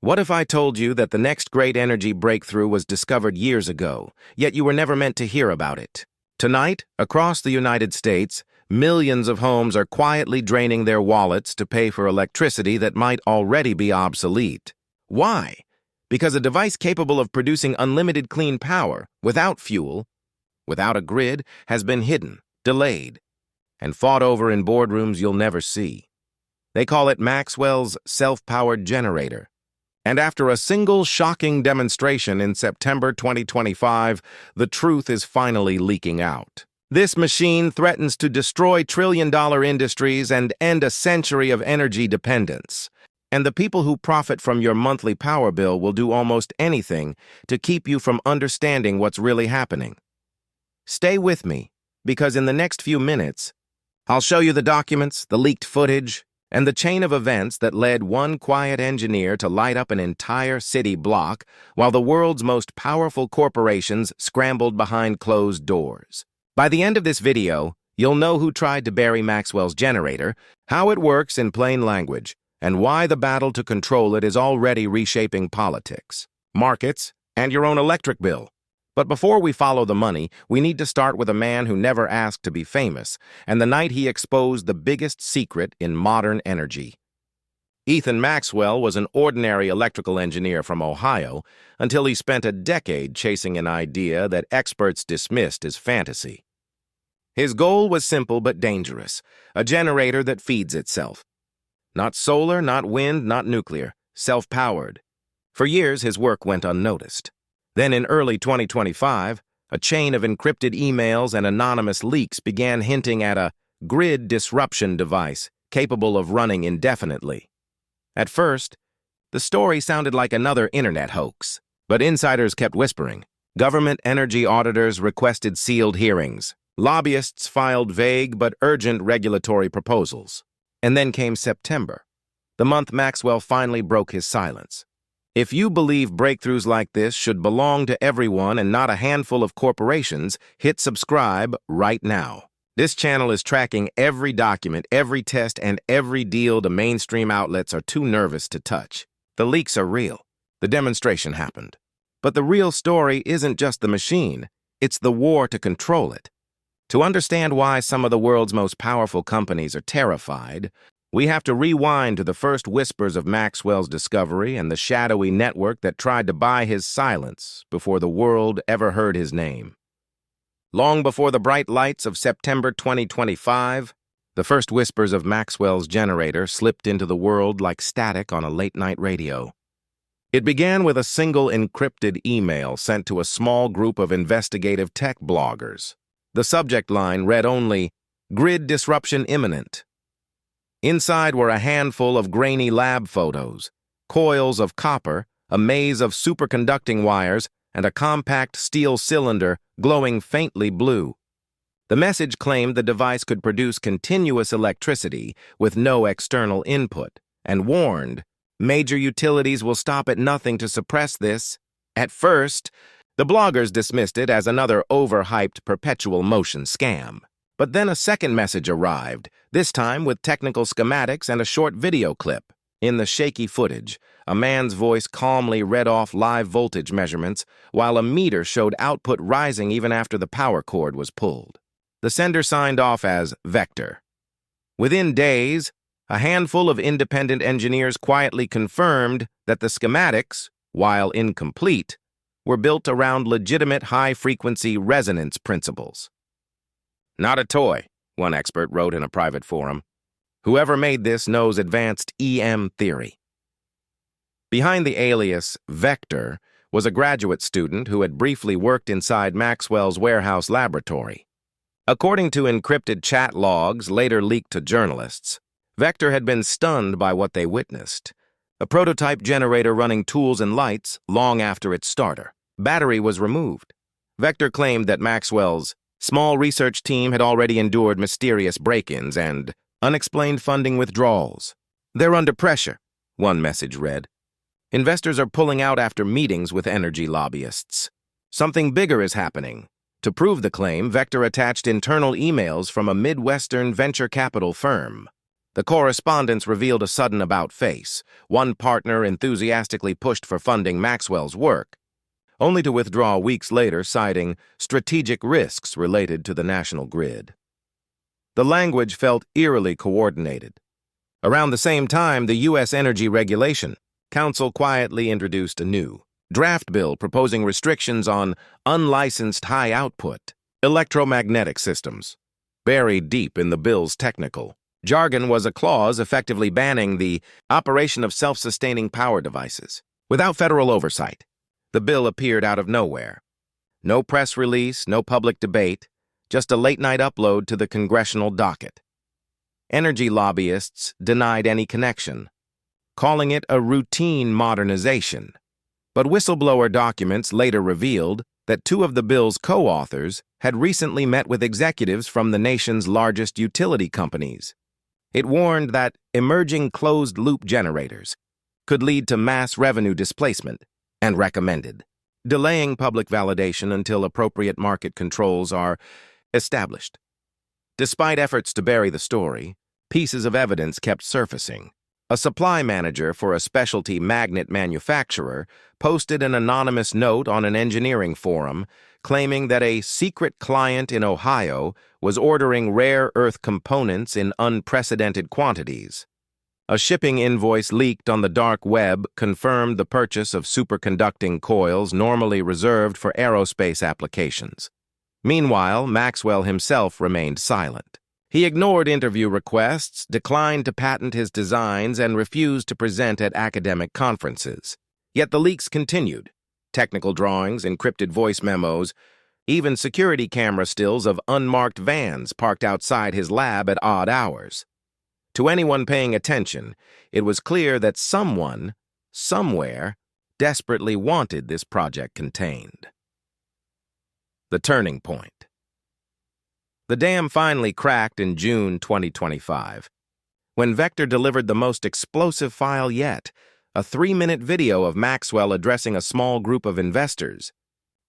What if I told you that the next great energy breakthrough was discovered years ago, yet you were never meant to hear about it? Tonight, across the United States, millions of homes are quietly draining their wallets to pay for electricity that might already be obsolete. Why? Because a device capable of producing unlimited clean power, without fuel, without a grid, has been hidden, delayed, and fought over in boardrooms you'll never see. They call it Maxwell's self-powered generator. And after a single shocking demonstration in September 2025, the truth is finally leaking out. This machine threatens to destroy trillion-dollar industries and end a century of energy dependence. And the people who profit from your monthly power bill will do almost anything to keep you from understanding what's really happening. Stay with me, because in the next few minutes, I'll show you the documents, the leaked footage, and the chain of events that led one quiet engineer to light up an entire city block while the world's most powerful corporations scrambled behind closed doors. By the end of this video, you'll know who tried to bury Maxwell's generator, how it works in plain language, and why the battle to control it is already reshaping politics, markets, and your own electric bill. But before we follow the money, we need to start with a man who never asked to be famous, and the night he exposed the biggest secret in modern energy. Ethan Maxwell was an ordinary electrical engineer from Ohio until he spent a decade chasing an idea that experts dismissed as fantasy. His goal was simple but dangerous, a generator that feeds itself. Not solar, not wind, not nuclear, self-powered. For years, his work went unnoticed. Then in early 2025, a chain of encrypted emails and anonymous leaks began hinting at a grid disruption device capable of running indefinitely. At first, the story sounded like another internet hoax, but insiders kept whispering. Government energy auditors requested sealed hearings. Lobbyists filed vague but urgent regulatory proposals. And then came September, the month Maxwell finally broke his silence. If you believe breakthroughs like this should belong to everyone and not a handful of corporations, hit subscribe right now. This channel is tracking every document, every test, and every deal the mainstream outlets are too nervous to touch. The leaks are real. The demonstration happened. But the real story isn't just the machine, it's the war to control it. To understand why some of the world's most powerful companies are terrified, we have to rewind to the first whispers of Maxwell's discovery and the shadowy network that tried to buy his silence before the world ever heard his name. Long before the bright lights of September 2025, the first whispers of Maxwell's generator slipped into the world like static on a late-night radio. It began with a single encrypted email sent to a small group of investigative tech bloggers. The subject line read only, "Grid disruption imminent." Inside were a handful of grainy lab photos, coils of copper, a maze of superconducting wires, and a compact steel cylinder glowing faintly blue. The message claimed the device could produce continuous electricity with no external input, and warned, major utilities will stop at nothing to suppress this. At first, the bloggers dismissed it as another overhyped perpetual motion scam. But then a second message arrived, this time with technical schematics and a short video clip. In the shaky footage, a man's voice calmly read off live voltage measurements, while a meter showed output rising even after the power cord was pulled. The sender signed off as Vector. Within days, a handful of independent engineers quietly confirmed that the schematics, while incomplete, were built around legitimate high-frequency resonance principles. "Not a toy," one expert wrote in a private forum. "Whoever made this knows advanced EM theory." Behind the alias Vector was a graduate student who had briefly worked inside Maxwell's warehouse laboratory. According to encrypted chat logs later leaked to journalists, Vector had been stunned by what they witnessed. A prototype generator running tools and lights long after its starter. Battery was removed. Vector claimed that Maxwell's small research team had already endured mysterious break-ins and unexplained funding withdrawals. "They're under pressure," one message read. "Investors are pulling out after meetings with energy lobbyists. Something bigger is happening." To prove the claim, Vector attached internal emails from a Midwestern venture capital firm. The correspondence revealed a sudden about-face. One partner enthusiastically pushed for funding Maxwell's work, only to withdraw weeks later, citing strategic risks related to the national grid. The language felt eerily coordinated. Around the same time, the U.S. Energy Regulation Council quietly introduced a new draft bill proposing restrictions on unlicensed high-output electromagnetic systems. Buried deep in the bill's technical jargon was a clause effectively banning the operation of self-sustaining power devices. Without federal oversight, the bill appeared out of nowhere. No press release, no public debate, just a late-night upload to the congressional docket. Energy lobbyists denied any connection, calling it a routine modernization. But whistleblower documents later revealed that two of the bill's co-authors had recently met with executives from the nation's largest utility companies. It warned that emerging closed-loop generators could lead to mass revenue displacement, and recommended delaying public validation until appropriate market controls are established. Despite efforts to bury the story, pieces of evidence kept surfacing. A supply manager for a specialty magnet manufacturer posted an anonymous note on an engineering forum claiming that a secret client in Ohio was ordering rare earth components in unprecedented quantities. A shipping invoice leaked on the dark web confirmed the purchase of superconducting coils normally reserved for aerospace applications. Meanwhile, Maxwell himself remained silent. He ignored interview requests, declined to patent his designs, and refused to present at academic conferences. Yet the leaks continued. Technical drawings, encrypted voice memos, even security camera stills of unmarked vans parked outside his lab at odd hours. To anyone paying attention, it was clear that someone, somewhere, desperately wanted this project contained. The turning point. The dam finally cracked in June 2025, when Vector delivered the most explosive file yet, a 3-minute video of Maxwell addressing a small group of investors.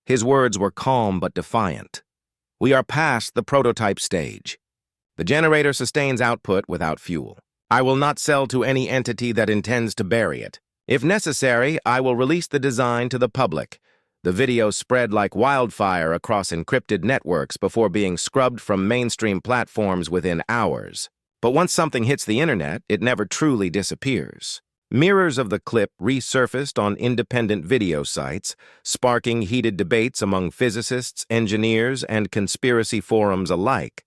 His words were calm but defiant. "We are past the prototype stage. The generator sustains output without fuel. I will not sell to any entity that intends to bury it. If necessary, I will release the design to the public." The video spread like wildfire across encrypted networks before being scrubbed from mainstream platforms within hours. But once something hits the internet, it never truly disappears. Mirrors of the clip resurfaced on independent video sites, sparking heated debates among physicists, engineers, and conspiracy forums alike.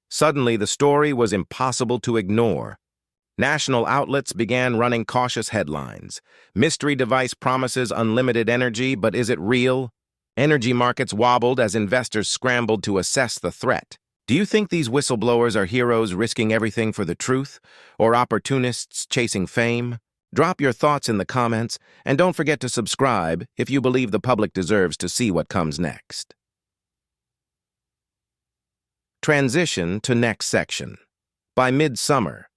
Suddenly, the story was impossible to ignore. National outlets began running cautious headlines. Mystery device promises unlimited energy, but is it real? Energy markets wobbled as investors scrambled to assess the threat. Do you think these whistleblowers are heroes risking everything for the truth, or opportunists chasing fame? Drop your thoughts in the comments, and don't forget to subscribe if you believe the public deserves to see what comes next. Transition to next section. By midsummer,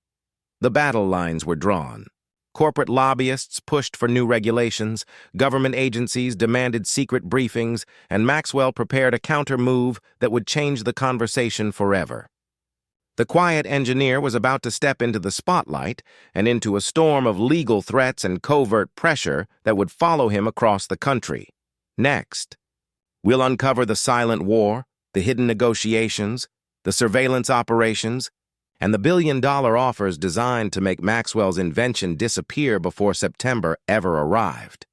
the battle lines were drawn. Corporate lobbyists pushed for new regulations, government agencies demanded secret briefings, and Maxwell prepared a counter-move that would change the conversation forever. The quiet engineer was about to step into the spotlight and into a storm of legal threats and covert pressure that would follow him across the country. Next, we'll uncover the silent war, the hidden negotiations, the surveillance operations, and the billion-dollar offers designed to make Maxwell's invention disappear before September ever arrived.